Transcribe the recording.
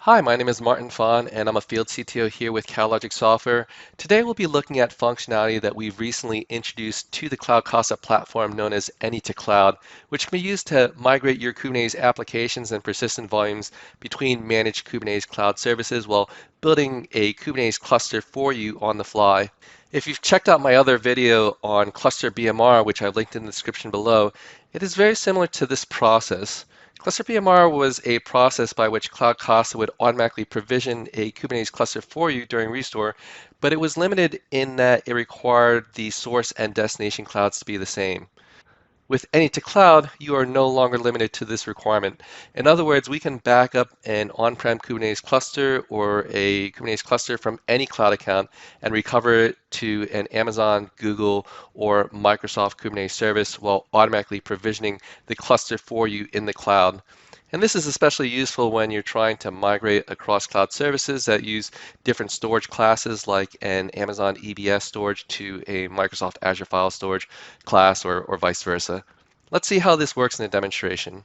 Hi, my name is Martin Fahn, and I'm a field CTO here with CalLogic Software. Today we'll be looking at functionality that we've recently introduced to the CloudCasa platform known as Any2Cloud, which can be used to migrate your Kubernetes applications and persistent volumes between managed Kubernetes cloud services while building a Kubernetes cluster for you on the fly. If you've checked out my other video on cluster BMR, which I've linked in the description below, it is very similar to this process. Cluster PMR was a process by which CloudCasa would automatically provision a Kubernetes cluster for you during restore, but it was limited in that it required the source and destination clouds to be the same. With Any2Cloud, you are no longer limited to this requirement. In other words, we can back up an on-prem Kubernetes cluster or a Kubernetes cluster from any cloud account and recover it to an Amazon, Google, or Microsoft Kubernetes service while automatically provisioning the cluster for you in the cloud. And this is especially useful when you're trying to migrate across cloud services that use different storage classes like an Amazon EBS storage to a Microsoft Azure File Storage class or vice versa. Let's see how this works in a demonstration.